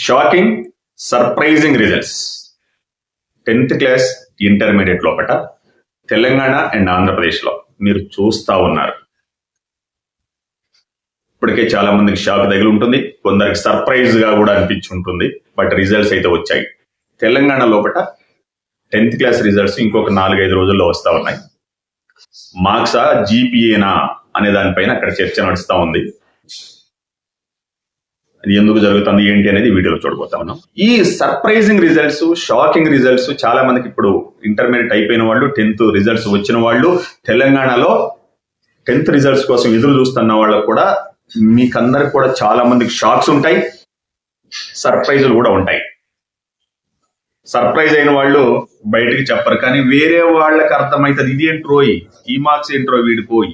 Shocking surprising results 10th class intermediate లోపట Telangana and ఆంధ్రప్రదేశ్లో మీరు చూస్తూ ఉన్నారు. ఇప్పటికే చాలా మందికి షాక్ తగిలి ఉంటుంది, కొందరికి సర్ప్రైజ్ గా కూడా అనిపించి ఉంటుంది. బట్ రిజల్ట్స్ అయితే వచ్చాయి. తెలంగాణ లోపట 10th క్లాస్ రిజల్ట్స్ ఇంకొక 4-5 రోజుల్లో వస్తూ ఉన్నాయి. మార్క్సా జీపీఏనా అనే దానిపైన అక్కడ చర్చ నడుస్తూ ఉంది. అది ఎందుకు జరుగుతుంది ఏంటి అనేది వీడియోలో చూడబోతా ఉన్నాం. ఈ సర్ప్రైజింగ్ రిజల్ట్స్, షాకింగ్ రిజల్ట్స్ చాలా మందికి ఇప్పుడు ఇంటర్మీడియట్ అయిపోయిన వాళ్ళు, 10th రిజల్ట్స్ వచ్చిన వాళ్ళు, తెలంగాణలో 10th రిజల్ట్స్ కోసం ఎదురు చూస్తున్న వాళ్ళకు కూడా మీకందరికి కూడా చాలా మందికి షాక్స్ ఉంటాయి, సర్ప్రైజులు కూడా ఉంటాయి. సర్ప్రైజ్ అయిన వాళ్ళు బయటికి చెప్పరు, కానీ వేరే వాళ్ళకి అర్థమవుతుంది. ఇది ఏంట్రోయి, ఈ మార్క్స్ ఏంట్రో వీడిపోయి,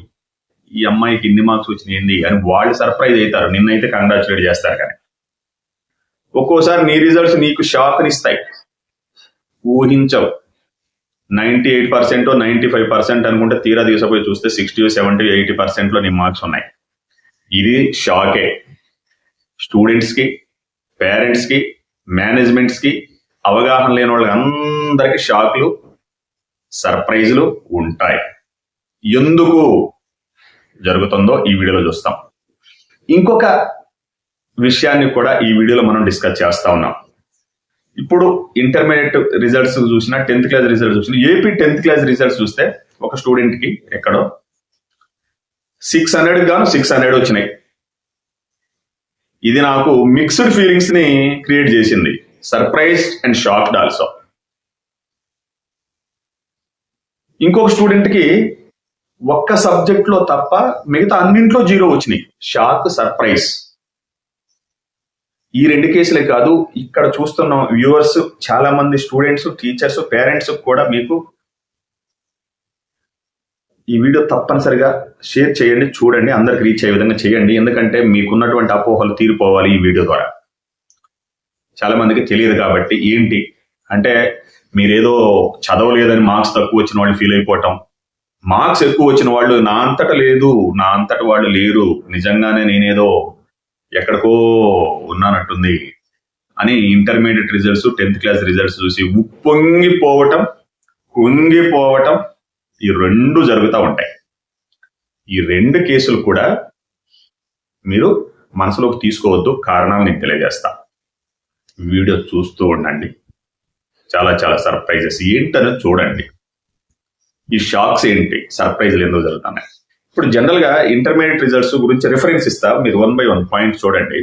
ఈ అమ్మాయికి ఇన్ని మార్క్స్ వచ్చినాయండి అని వాళ్ళు సర్ప్రైజ్ అవుతారు. నిన్నైతే కంగ్రాచులేట్ చేస్తారు. కానీ ఒక్కోసారి నీ రిజల్ట్స్ నీకు షాక్ని ఇస్తాయి, ఊహించవు. 98% 95% అనుకుంటే తీరా తీసుకుపోయి చూస్తే 60, 70, 80% నీ మార్క్స్ ఉన్నాయి. ఇది షాకే. స్టూడెంట్స్కి, పేరెంట్స్కి, మేనేజ్మెంట్స్కి, అవగాహన లేని వాళ్ళకి అందరికీ షాక్లు, సర్ప్రైజ్లు ఉంటాయి. ఎందుకు జరుగుతుందో ఈ వీడియోలో చూస్తాం. ఇంకొక విషయాన్ని కూడా ఈ వీడియోలో మనం డిస్కస్ చేస్తా ఉన్నాం. ఇప్పుడు ఇంటర్మీడియట్ రిజల్ట్స్ చూసినా, 10th క్లాస్ రిజల్ట్స్ చూసినా, ఏపీ 10th క్లాస్ రిజల్ట్స్ చూస్తే ఒక స్టూడెంట్కి ఎక్కడో 600 గాను 600 వచ్చినాయి. ఇది నాకు మిక్స్డ్ ఫీలింగ్స్ ని క్రియేట్ చేసింది. Surprise and shocked also. ఇంకొక స్టూడెంట్ కి ఒక్క సబ్జెక్ట్ లో తప్ప మిగతా అన్నింట్లో 0 వచ్చినాయి. Shock, surprise. ఈ 2 కేసులే కాదు, ఇక్కడ చూస్తున్న వ్యూవర్స్ చాలా మంది స్టూడెంట్స్, టీచర్స్, పేరెంట్స్ కూడా మీకు ఈ వీడియో తప్పనిసరిగా షేర్ చేయండి, చూడండి, అందరికి రీచ్ అయ్యే విధంగా చేయండి. ఎందుకంటే మీకున్నటువంటి అపోహలు తీరిపోవాలి ఈ వీడియో ద్వారా. చాలా మందికి తెలియదు కాబట్టి. ఏంటి అంటే మీరేదో చదవలేదని మార్క్స్ తక్కువ వచ్చిన వాళ్ళు ఫీల్ అయిపోవటం, మార్క్స్ ఎక్కువ వచ్చిన వాళ్ళు నా అంతట లేదు, నా అంతట వాళ్ళు లేరు, నిజంగానే నేనేదో ఎక్కడికో ఉన్నానట్టుంది అని intermediate results, 10th class results చూసి ఉప్పొంగిపోవటం, కుంగిపోవటం, ఈ 2 జరుగుతూ ఉంటాయి. ఈ 2 కేసులు కూడా మీరు మనసులోకి తీసుకోవద్దు. కారణాలు నేను తెలియజేస్తా. వీడియో చూస్తూ ఉండండి. చాలా చాలా సర్ప్రైజెస్ ఏంటనేది చూడండి. ఈ షాక్స్ ఏంటి, సర్ప్రైజ్లు ఎందుకు జరుగుతున్నాయి. ఇప్పుడు జనరల్ గా ఇంటర్మీడియట్ రిజల్ట్స్ గురించి రిఫరెన్స్ ఇస్తా, మీరు 1 by 1 పాయింట్ చూడండి.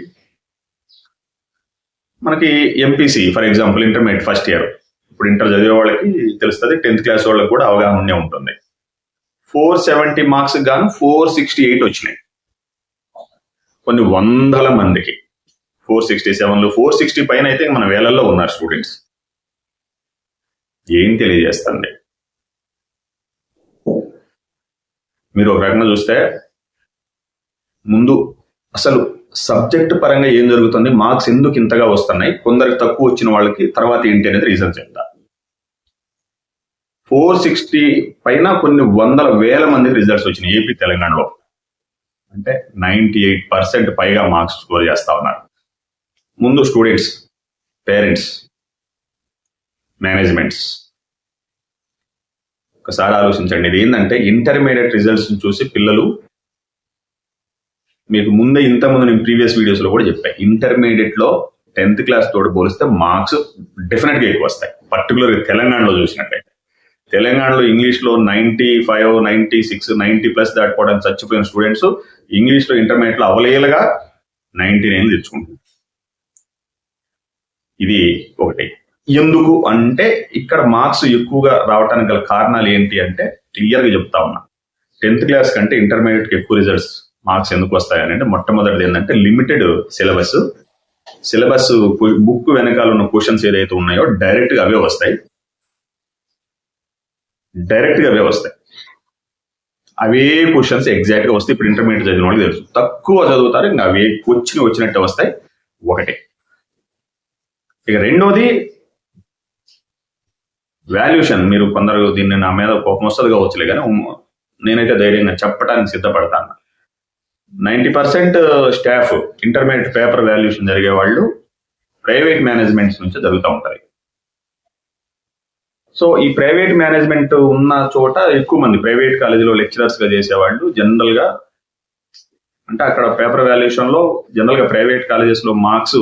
మనకి MPC for example intermediate first year, ఇప్పుడు ఇంటర్ చదివే వాళ్ళకి తెలుస్తుంది, 10th క్లాస్ వాళ్ళకి కూడా అవగాహన ఉండే ఉంటుంది. 470 మార్క్స్ గాను 468 వచ్చినాయి. కొన్ని వందల మందికి 467, 460 పైన అయితే మన వేలల్లో ఉన్నారు స్టూడెంట్స్. ఏం తెలియజేస్తుంది? మీరు ఒక రకంగా చూస్తే ముందు అసలు సబ్జెక్ట్ పరంగా ఏం జరుగుతుంది, మార్క్స్ ఎందుకు ఇంతగా వస్తున్నాయి, కొందరికి తక్కువ వచ్చిన వాళ్ళకి తర్వాత ఏంటి అనేది రీజన్ చెప్తా. 460 పైన కొన్ని వందల వేల మందికి రిజల్ట్స్ వచ్చినాయి ఏపీ, తెలంగాణలో. అంటే 98% పైగా మార్క్స్ స్కోర్ చేస్తా ఉన్నారు. ముందు స్టూడెంట్స్, పేరెంట్స్, మేనేజ్మెంట్స్ ఒకసారి ఆలోచించండి. ఇది ఏంటంటే ఇంటర్మీడియట్ రిజల్ట్స్ చూసి పిల్లలు, మీకు ముందే ఇంతకుముందు నేను ప్రీవియస్ వీడియోస్ లో కూడా చెప్పాను, ఇంటర్మీడియట్ లో 10th క్లాస్ తోటి పోలిస్తే మార్క్స్ డెఫినెట్ గా ఎక్కువ వస్తాయి. పర్టికులర్ తెలంగాణలో చూసినట్లయితే, తెలంగాణలో ఇంగ్లీష్ లో 95, 96, 90+ దాటిపోవడానికి చచ్చిపోయిన స్టూడెంట్స్ ఇంగ్లీష్ లో ఇంటర్మీడియట్ లో అవలేలుగా 99 తెచ్చుకుంటారు. ఇది ఒకటి. ఎందుకు అంటే ఇక్కడ మార్క్స్ ఎక్కువగా రావడానికి గల కారణాలు ఏంటి అంటే క్లియర్ గా చెప్తా ఉన్నా. 10th క్లాస్ కంటే ఇంటర్మీడియట్ కి ఎక్కువ రిజల్ట్స్, మార్క్స్ ఎందుకు వస్తాయని అంటే మొట్టమొదటిది ఏంటంటే లిమిటెడ్ సిలబస్. బుక్ వెనకాల ఉన్న క్వశ్చన్స్ ఏదైతే ఉన్నాయో డైరెక్ట్ గా అవే వస్తాయి. అవే క్వశ్చన్స్ ఎగ్జాక్ట్ గా వస్తాయి. ఇప్పుడు ఇంటర్మీడియట్ చదివిన వాళ్ళకి తెలుసు, తక్కువ చదువుతారు, ఇంకా అవే వచ్చినట్టే వస్తాయి. ఒకటి. ఇక రెండోది వాల్యుయేషన్. మీరు కొందరు దీన్ని నా మీద కోపం వస్తుంది కావచ్చులే, కానీ నేనైతే ధైర్యంగా చెప్పడానికి సిద్ధపడతాను. 90% స్టాఫ్ ఇంటర్మీడియట్ పేపర్ వాల్యుయేషన్ జరిగే వాళ్ళు ప్రైవేట్ మేనేజ్మెంట్స్ నుంచి జరుగుతూ ఉంటుంది. సో ఈ ప్రైవేట్ మేనేజ్మెంట్ ఉన్న చోట ఎక్కువ మంది ప్రైవేట్ కాలేజీలో లెక్చరర్స్ గా చేసేవాళ్ళు జనరల్ గా, అంటే అక్కడ పేపర్ వాల్యుయేషన్ లో జనరల్ గా ప్రైవేట్ కాలేజెస్ లో మార్క్స్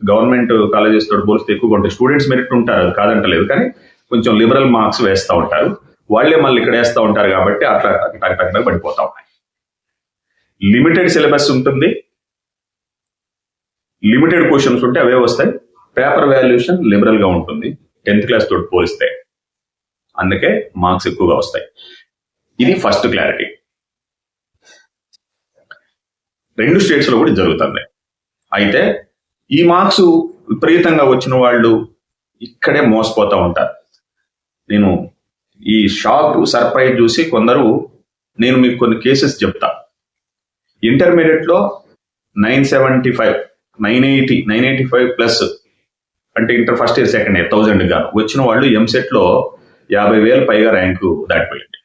గవర్నమెంట్ కాలేజెస్ తోటి పోలిస్తే ఎక్కువగా ఉంటాయి. స్టూడెంట్స్ మెరిట్ ఉంటారు, అది కాదంటలేదు, కానీ కొంచెం లిబరల్ మార్క్స్ వేస్తూ ఉంటారు. వాళ్లే మళ్ళీ ఇక్కడ వేస్తూ ఉంటారు కాబట్టి అట్లా టక్ పడిపోతా ఉన్నాయి. లిమిటెడ్ సిలబస్ ఉంటుంది, లిమిటెడ్ క్వశ్చన్స్ ఉంటే అవే వస్తాయి. పేపర్ వాల్యుయేషన్ లిబరల్ గా ఉంటుంది 10th క్లాస్ తోటి పోలిస్తే, అందుకే మార్క్స్ ఎక్కువగా వస్తాయి. ఇది ఫస్ట్ క్లారిటీ. 2 స్టేట్స్ లో కూడా జరుగుతుంది. అయితే ఈ మార్క్స్ విపరీతంగా వచ్చిన వాళ్ళు ఇక్కడే మోసపోతూ ఉంటారు. నేను ఈ షాక్ సర్ప్రైజ్ చూసి నేను మీకు కొన్ని కేసెస్ చెప్తా. ఇంటర్మీడియట్ లో 975, 985 ప్లస్, అంటే inter first year second year 1000 గాను వచ్చిన వాళ్ళు ఎంసెట్ లో 50,000 పైగా ర్యాంకు దాటిపోయింది.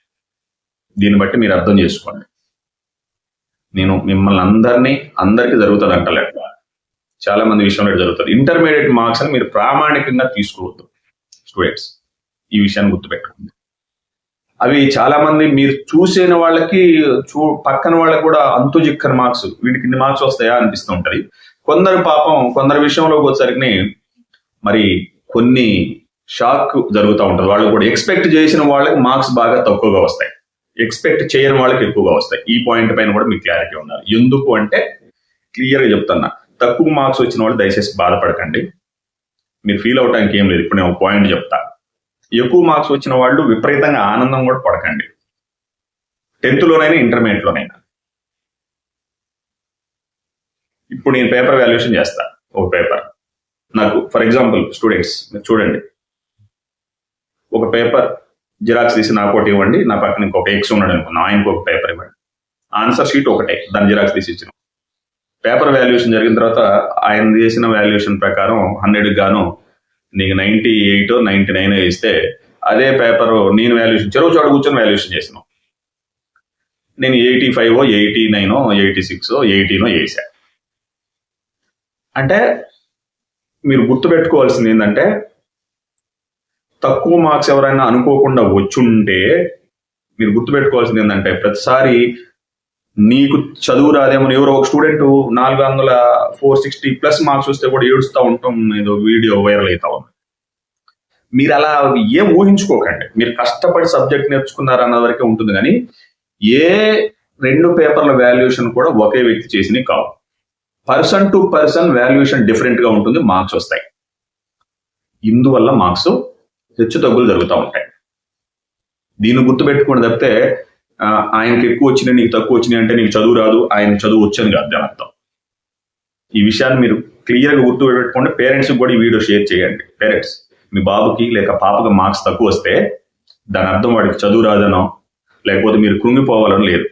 దీన్ని బట్టి మీరు అర్థం చేసుకోండి. నేను మిమ్మల్ని అందరికీ జరుగుతుంది అంటలేదు, చాలా మంది విషయంలో జరుగుతుంది. ఇంటర్మీడియట్ మార్క్స్ అని మీరు ప్రామాణికంగా తీసుకోవద్దు స్టూడెంట్స్, ఈ విషయాన్ని గుర్తుపెట్టుకోండి. అవి చాలా మంది మీరు చూసిన వాళ్ళకి పక్కన వాళ్ళకి కూడా అంతు జిక్కని మార్క్స్, వీటికి ఇన్ని మార్క్స్ వస్తాయా అనిపిస్తూ ఉంటది. కొందరి విషయంలోకి వచ్చేసరికి మరి కొన్ని షాక్ జరుగుతూ ఉంటుంది. వాళ్ళు కూడా ఎక్స్పెక్ట్ చేసిన వాళ్ళకి మార్క్స్ బాగా తక్కువగా వస్తాయి, ఎక్స్పెక్ట్ చేయని వాళ్ళకి ఎక్కువగా వస్తాయి. ఈ పాయింట్ పైన కూడా మీకు క్లారిటీ ఉండాలి. ఎందుకు అంటే క్లియర్గా చెప్తున్నా, తక్కువ మార్క్స్ వచ్చిన వాళ్ళు దయచేసి బాధపడకండి, మీరు ఫీల్ అవడానికి ఏం లేదు. ఇప్పుడు నేను ఒక పాయింట్ చెప్తా. ఎక్కువ మార్క్స్ వచ్చిన వాళ్ళు విపరీతంగా ఆనందం కూడా పడకండి, 10th లోనైనా ఇంటర్మీడియట్ లోనైనా. ఇప్పుడు నేను పేపర్ వాల్యుయేషన్ చేస్తా. ఒక పేపర్ నాకు, ఫర్ ఎగ్జాంపుల్ స్టూడెంట్స్ మీరు చూడండి, ఒక పేపర్ జిరాక్స్ తీసి నాకు ఒకటి ఇవ్వండి, నా పక్కన ఇంకొక ఎక్స్ ఉన్నాడు అనుకున్నాం, ఆయనకు ఒక పేపర్ ఇవ్వండి. ఆన్సర్ షీట్ ఒకటే, దాని జిరాక్స్ తీసి ఇచ్చినాం. పేపర్ వాల్యుయేషన్ జరిగిన తర్వాత ఆయన చేసిన వాల్యుయేషన్ ప్రకారం 100 గాను నీకు 98, 99 ఇస్తే, అదే పేపర్ నేను వాల్యుయేషన్ చెరువు చోట కూర్చొని వాల్యుయేషన్ చేసినాం, నేను 85, 89, 86, 80 వేసా. అంటే మీరు గుర్తుపెట్టుకోవాల్సింది ఏంటంటే, తక్కువ మార్క్స్ ఎవరైనా అనుకోకుండా వచ్చుంటే మీరు గుర్తుపెట్టుకోవాల్సింది ఏంటంటే, ప్రతిసారి నీకు చదువు రాదేమో, ఎవరో ఒక స్టూడెంట్ 460 ప్లస్ మార్క్స్ వస్తే కూడా ఏడుస్తూ ఉంటాం, ఏదో వీడియో వైరల్ అవుతా ఉంది. మీరు అలా ఏం ఊహించుకోకండి. మీరు కష్టపడి సబ్జెక్ట్ నేర్చుకున్నారన్న వరకే ఉంటుంది, కానీ ఏ 2 పేపర్ల వాల్యుయేషన్ కూడా ఒకే వ్యక్తి చేసినవి కావు. Person to person valuation different గా ఉంటుంది, మార్క్స్ వస్తాయి. ఇందువల్ల మార్క్స్ హెచ్చు తగ్గులు జరుగుతూ ఉంటాయి. దీన్ని గుర్తుపెట్టుకోండి తప్పితే ఆయనకి ఎక్కువ వచ్చినాయి నీకు తక్కువ వచ్చినాయి అంటే నీకు చదువు రాదు, ఆయన చదువు వచ్చని కాదు దాని అర్థం. ఈ విషయాన్ని మీరు క్లియర్గా గుర్తుపెట్టుకోండి. పేరెంట్స్కి కూడా ఈ వీడియో షేర్ చేయండి. పేరెంట్స్, మీ బాబుకి లేక పాపకి మార్క్స్ తక్కువ వస్తే దాని అర్థం వాడికి చదువు రాదనో లేకపోతే మీరు కృంగిపోవాలని లేదు.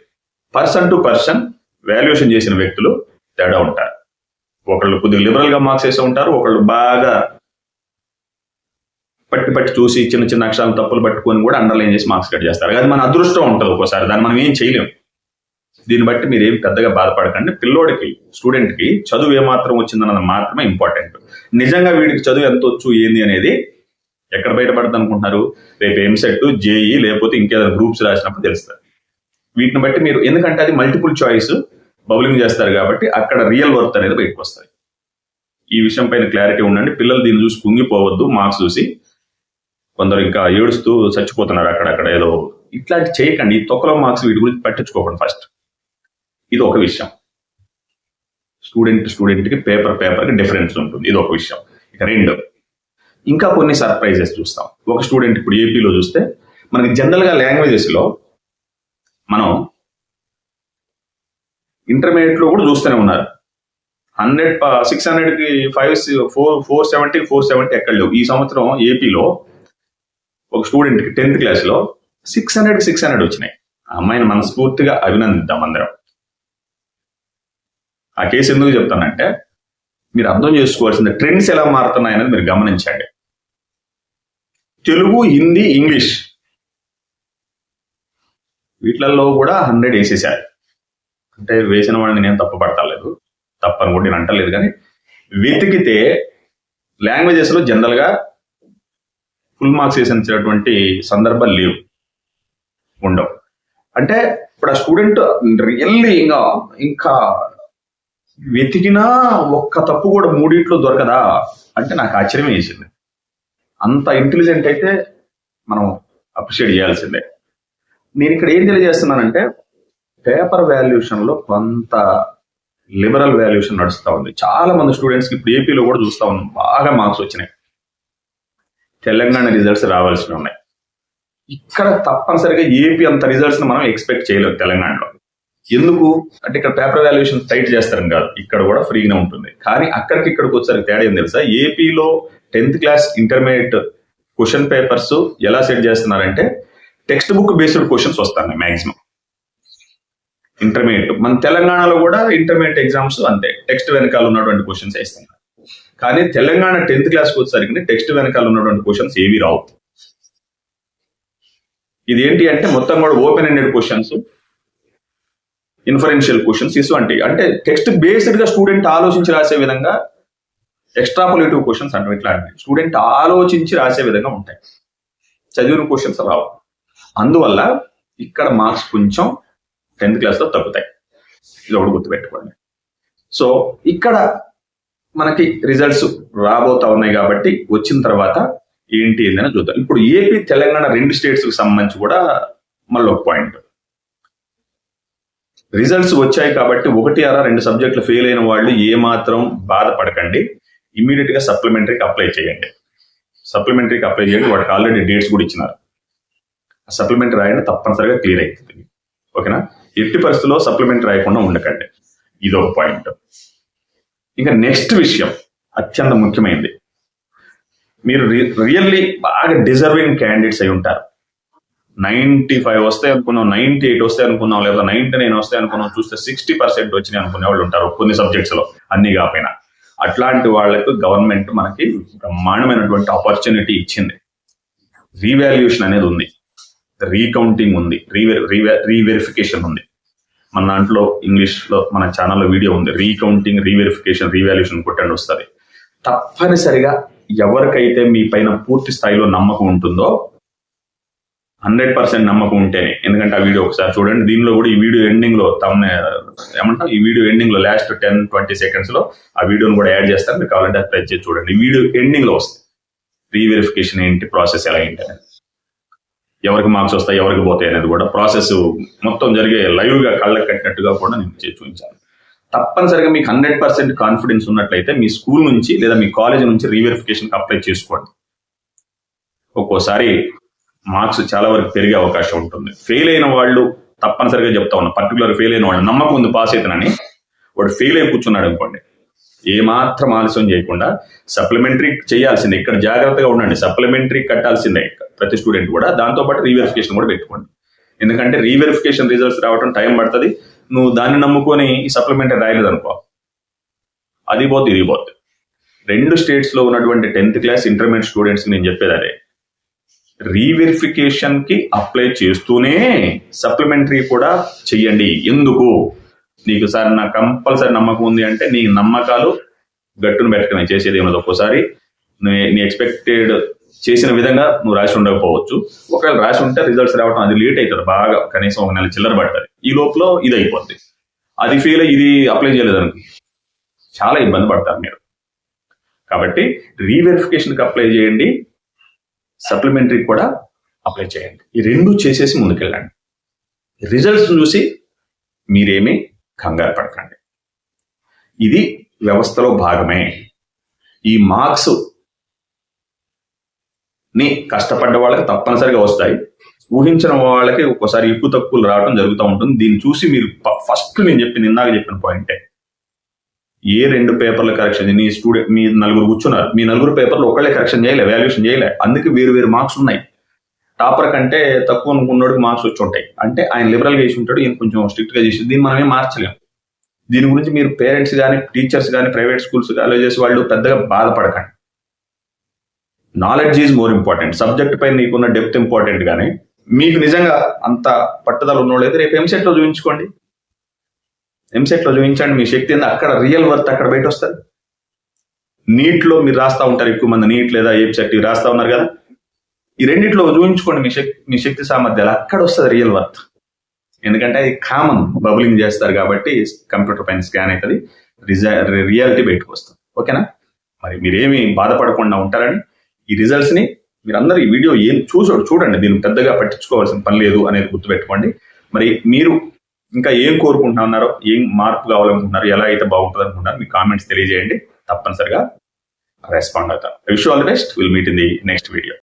పర్సన్ టు పర్సన్ వాల్యుయేషన్ చేసిన వ్యక్తులు తేడా ఉంటారు. ఒకళ్ళు కొద్దిగా లిబరల్ గా మార్క్స్ వేసి ఉంటారు, ఒకళ్ళు బాగా పట్టి చూసి చిన్న చిన్న అక్షరాలు తప్పులు పట్టుకొని కూడా అండర్లైన్ చేసి మార్క్స్ కట్ చేస్తారు. అది మన అదృష్టం ఉంటుంది ఒక్కోసారి, దాన్ని మనం ఏం చేయలేము. దీన్ని బట్టి మీరు ఏం పెద్దగా బాధపడకండి. పిల్లోడికి, స్టూడెంట్కి చదువు ఏమాత్రం వచ్చిందన్నది మాత్రమే ఇంపార్టెంట్. నిజంగా వీడికి చదువు ఎంత వచ్చు ఏంది అనేది ఎక్కడ బయటపడుతుంది అనుకుంటున్నారు? రేపు ఎంసెట్, జేఈ లేకపోతే ఇంకేదైనా గ్రూప్స్ రాసినప్పుడు తెలుస్తుంది. వీటిని బట్టి మీరు, ఎందుకంటే అది మల్టిపుల్ చాయిస్ బౌలింగ్ చేస్తారు కాబట్టి అక్కడ రియల్ వర్త్ అనేది బయటకు వస్తుంది. ఈ విషయం పైన క్లారిటీ ఉండండి. పిల్లలు దీన్ని చూసి కుంగిపోవద్దు. మార్క్స్ చూసి కొందరు ఇంకా ఏడుస్తూ చచ్చిపోతున్నారు అక్కడక్కడ, ఏదో ఇట్లాంటి చేయకండి. ఈ తొక్కలో మార్క్స్ వీటి గురించి పట్టించుకోకండి. ఫస్ట్ ఇది ఒక విషయం. స్టూడెంట్కి పేపర్కి డిఫరెన్స్ ఉంటుంది, ఇది ఒక విషయం. ఇక 2, ఇంకా కొన్ని సర్ప్రైజెస్ చూస్తాం. ఒక స్టూడెంట్ ఇప్పుడు ఏపీలో చూస్తే, మనకి జనరల్గా లాంగ్వేజెస్లో మనం ఇంటర్మీడియట్ లో కూడా చూస్తూనే ఉన్నారు. 600కి 470 ఎక్కడ లేవు. ఈ సంవత్సరం ఏపీలో ఒక స్టూడెంట్కి 10th క్లాస్లో 600 వచ్చినాయి. ఆ అమ్మాయిని మనస్ఫూర్తిగా అభినందిద్దాం అందరం. ఆ కేసు ఎందుకు చెప్తానంటే, మీరు అర్థం చేసుకోవాల్సింది ట్రెండ్స్ ఎలా మారుతున్నాయనేది మీరు గమనించండి. తెలుగు, హిందీ, ఇంగ్లీష్ వీటిలలో కూడా 100 వేసేసారు. అంటే వేసిన వాడిని నేను తప్పు పడతలేదు, తప్పని కూడా నేను అంటలేదు, కానీ వెతికితే లాంగ్వేజెస్లో జనరల్గా ఫుల్ మార్క్స్ వేసినటువంటి సందర్భాలు లేవు, ఉండవు. అంటే ఇప్పుడు ఆ స్టూడెంట్ రియల్లీ ఇంకా వెతికినా ఒక్క తప్పు కూడా మూడిట్లో దొరకదా అంటే నాకు ఆశ్చర్యమే వేసింది. అంత ఇంటెలిజెంట్ అయితే మనం అప్రిషియేట్ చేయాల్సిందే. నేను ఇక్కడ ఏం తెలియజేస్తున్నానంటే పేపర్ వాల్యుయేషన్లో కొంత లిబరల్ వాల్యుయేషన్ నడుస్తూ ఉంది. చాలా మంది స్టూడెంట్స్కి ఇప్పుడు ఏపీలో కూడా చూస్తూ ఉన్నాం, బాగా మార్క్స్ వచ్చినాయి. తెలంగాణ రిజల్ట్స్ రావాల్సి ఉన్నాయి. ఇక్కడ తప్పనిసరిగా ఏపీ అంత రిజల్ట్స్ని మనం ఎక్స్పెక్ట్ చేయలేము తెలంగాణలో. ఎందుకు అంటే ఇక్కడ పేపర్ వాల్యుయేషన్ టైట్ చేస్తారని కాదు, ఇక్కడ కూడా ఫ్రీగానే ఉంటుంది. కానీ ఇక్కడికి వచ్చేసరికి తేడా ఏం తెలుసా? ఏపీలో 10th class intermediate question papers ఎలా సెట్ చేస్తున్నారంటే టెక్స్ట్ బుక్ బేస్డ్ క్వశ్చన్స్ వస్తాయి మ్యాక్సిమం ఇంటర్మీడియట్. మన తెలంగాణలో కూడా ఇంటర్మీడియట్ ఎగ్జామ్స్ అంతే, టెక్స్ట్ వెనకాల ఉన్నటువంటి క్వశ్చన్స్ వేస్తున్నారు. కానీ తెలంగాణ 10th క్లాస్కి వచ్చేసరికి టెక్స్ట్ వెనకాల ఉన్నటువంటి క్వశ్చన్స్ ఏవి రావు. ఇదేంటి అంటే మొత్తం కూడా open ended questions, inferential questions ఇటువంటివి. అంటే టెక్స్ట్ బేస్డ్ గా స్టూడెంట్ ఆలోచించి రాసే విధంగా ఎక్స్ట్రాపులేటివ్ క్వశ్చన్స్ అంటే ఇట్లాంటివి స్టూడెంట్ ఆలోచించి రాసే విధంగా ఉంటాయి, చదివిన క్వశ్చన్స్ రావు. అందువల్ల ఇక్కడ మార్క్స్ కొంచెం 10th క్లాస్లో తగ్గుతాయి. ఇది ఒకటి గుర్తుపెట్టుకోండి. సో ఇక్కడ మనకి రిజల్ట్స్ రాబోతా ఉన్నాయి కాబట్టి వచ్చిన తర్వాత ఏంటి ఏందని చూద్దాం. ఇప్పుడు ఏపీ తెలంగాణ 2 స్టేట్స్కి సంబంధించి కూడా మళ్ళీ ఒక పాయింట్. రిజల్ట్స్ వచ్చాయి కాబట్టి 1-2 సబ్జెక్టులు ఫెయిల్ అయిన వాళ్ళు ఏమాత్రం బాధపడకండి. ఇమీడియట్ గా సప్లిమెంటరీకి అప్లై చేయండి. వాటికి ఆల్రెడీ డేట్స్ కూడా ఇచ్చినారు. ఆ సప్లిమెంటరీ రాయండి, తప్పనిసరిగా క్లియర్ అవుతుంది. ఓకేనా? ఎట్టి పరిస్థితుల్లో సప్లిమెంటరీ రాయకుండా ఉండకండి. ఇదొక పాయింట్. ఇంకా నెక్స్ట్ విషయం అత్యంత ముఖ్యమైనది. మీరు రియల్లీ బాగా డిజర్వింగ్ క్యాండిడేట్స్ అయి ఉంటారు. 95 వస్తాయి అనుకున్నాం, 98 వస్తాయి అనుకున్నాం, లేదా 99 వస్తాయి అనుకున్నాం, చూస్తే 60% వచ్చినాయి అనుకునే వాళ్ళు ఉంటారు కొన్ని సబ్జెక్ట్స్ లో, అన్ని కాకపోయినా. అట్లాంటి వాళ్ళకు గవర్నమెంట్ మనకి బ్రహ్మాండమైనటువంటి ఆపర్చునిటీ ఇచ్చింది. రీవాల్యుయేషన్ అనేది ఉంది, రీకౌంటింగ్ ఉంది, రీవెరిఫికేషన్ ఉంది. మన దాంట్లో ఇంగ్లీష్లో మన ఛానల్లో వీడియో ఉంది, రీకౌంటింగ్, రీవెరిఫికేషన్, రీవాల్యుయేషన్ కొట్టండి వస్తుంది. తప్పనిసరిగా ఎవరికైతే మీ పైన పూర్తి స్థాయిలో నమ్మకం ఉంటుందో, 100% నమ్మకం ఉంటేనే, ఎందుకంటే ఆ వీడియో ఒకసారి చూడండి. దీనిలో కూడా ఈ వీడియో ఎండింగ్ లో ఈ వీడియో ఎండింగ్ లో లాస్ట్ 10-20 సెకండ్స్ లో ఆ వీడియోని కూడా యాడ్ చేస్తారు. మీరు కావాలంటే ప్రెస్ చేసి చూడండి. ఈ వీడియో ఎండింగ్ లో వస్తుంది రీవెరిఫికేషన్ ఏంటి, ప్రాసెస్ ఎలా ఏంటి అనేది, ఎవరికి మార్క్స్ వస్తాయి, ఎవరికి పోతాయి అనేది కూడా ప్రాసెస్ మొత్తం జరిగే లైవ్ గా కళ్ళకు కట్టినట్టుగా కూడా నేను చేసి చూపించాను. తప్పనిసరిగా మీకు 100% కాన్ఫిడెన్స్ ఉన్నట్లయితే మీ స్కూల్ నుంచి లేదా మీ కాలేజ్ నుంచి రీవెరిఫికేషన్ అప్లై చేసుకోండి. ఒక్కోసారి మార్క్స్ చాలా వరకు పెరిగే అవకాశం ఉంటుంది. ఫెయిల్ అయిన వాళ్ళు తప్పనిసరిగా చెప్తా ఉన్నా, పర్టికులర్ ఫెయిల్ అయిన వాళ్ళు నమ్మకం ఉంది పాస్ అవుతానని, వాడు ఫెయిల్ అయి కూర్చున్నాడు అనుకోండి, ఏమాత్రం ఆలస్యం చేయకుండా సప్లిమెంటరీ చేయాల్సిందే. ఇక్కడ జాగ్రత్తగా ఉండండి, సప్లిమెంటరీ కట్టాల్సిందే ప్రతి స్టూడెంట్ కూడా. దాంతోపాటు రీవెరిఫికేషన్ కూడా పెట్టుకోండి. ఎందుకంటే రీవెరిఫికేషన్ రిజల్ట్స్ రావడం టైం పడుతుంది. నువ్వు దాన్ని నమ్ముకొని ఈ సప్లిమెంటరీ రాయలేదు అనుకో, అది పోతే ఇది పోతే. 2 స్టేట్స్ లో ఉన్నటువంటి 10th క్లాస్ ఇంటర్మీడియట్ స్టూడెంట్స్ నేను చెప్పేది అదే, రీవెరిఫికేషన్ కి అప్లై చేస్తూనే సప్లిమెంటరీ కూడా చెయ్యండి. ఎందుకు? నీకు సార్ నాకు కంపల్సరీ నమ్మకం ఉంది అంటే నీ నమ్మకాలు గట్టును పెట్టకమే, చేసేది ఏమన్నది. ఒక్కోసారి నీ ఎక్స్పెక్టెడ్ చేసిన విధంగా నువ్వు రాసి ఉండకపోవచ్చు. ఒకవేళ రాసి ఉంటే రిజల్ట్స్ రావడం అది లేట్ అవుతుంది, బాగా కనీసం 1 నెల చిల్లర పడుతుంది. ఈ లోపల ఇది అయిపోద్ది. అది ఫెయిల్ ఇది అప్లై చేయలేదని చాలా ఇబ్బంది పడతారు మీరు. కాబట్టి రీవెరిఫికేషన్కి అప్లై చేయండి, సప్లిమెంటరీ కూడా అప్లై చేయండి. ఈ 2 చేసేసి ముందుకెళ్ళండి. రిజల్ట్స్ చూసి మీరేమీ కంగారు పడకండి. ఇది వ్యవస్థలో భాగమే. ఈ మార్క్స్ ని కష్టపడ్డ వాళ్ళకి తప్పనిసరిగా వస్తాయి. ఊహించిన వాళ్ళకి ఒక్కోసారి ఎక్కువ తక్కువలు రావడం జరుగుతూ ఉంటుంది. దీన్ని చూసి మీరు ఫస్ట్ నేను ఇందాక చెప్పిన పాయింటే, ఏ 2 పేపర్ల కరెక్షన్, నీ స్టూడెంట్ మీ 4 కూర్చున్నారు, మీ 4 పేపర్లు ఒకళ్ళే కరెక్షన్ చేయలే, వాల్యుయేషన్ చేయలే, అందుకే వేరు మార్క్స్ ఉన్నాయి. టాపర్ కంటే తక్కువ అనుకున్నోడికి మార్క్స్ వచ్చి ఉంటాయి. అంటే ఆయన లిబరల్ గా చేసి ఉంటాడు, ఈయన కొంచెం స్ట్రిక్ట్ గా చేసి, దీన్ని మనమే మార్చలేము. దీని గురించి మీరు పేరెంట్స్ కానీ, టీచర్స్ కానీ, ప్రైవేట్ స్కూల్స్, కాలేజెస్ వాళ్ళు పెద్దగా బాధపడకండి. Knowledge is more important. Subject పై నీకున్న డెప్త్ ఇంపార్టెంట్. కానీ మీకు నిజంగా అంత పట్టుదల ఉన్నోళ్ళైతే రేపు ఎంసెట్ లో చూపించుకోండి. ఎంసెట్ లో చూపించండి మీ శక్తి ఏంది, అక్కడ రియల్ వర్త్ అక్కడ బయట వస్తుంది. నీట్లో మీరు రాస్తా ఉంటారు, ఎక్కువ మంది నీట్ లేదా ఏపీసెట్ రాస్తా ఉన్నారు కదా, ఈ రెండిట్లో చూపించుకోండి మీ శక్తి సామర్థ్యాలు, అక్కడ వస్తుంది రియల్ వర్త్. ఎందుకంటే అది కామన్, బబులింగ్ చేస్తారు కాబట్టి కంప్యూటర్ పైన స్కాన్ అవుతుంది, రియాలిటీ బయటకు వస్తుంది. ఓకేనా? మరి మీరేమి బాధపడకుండా ఉంటారని ఈ రిజల్ట్స్ ని మీరందరూ ఈ వీడియో ఏం చూడండి, దీన్ని పెద్దగా పట్టించుకోవాల్సిన పని లేదు అనేది గుర్తుపెట్టుకోండి. మరి మీరు ఇంకా ఏం కోరుకుంటున్నారో, ఏం మార్పు కావాలనుకుంటున్నారు, ఎలా అయితే బాగుంటుంది అనుకుంటున్నారు, మీ కామెంట్స్ తెలియజేయండి, తప్పనిసరిగా రెస్పాండ్ అవుతాను. Wish you all the best. Will meet in the next video.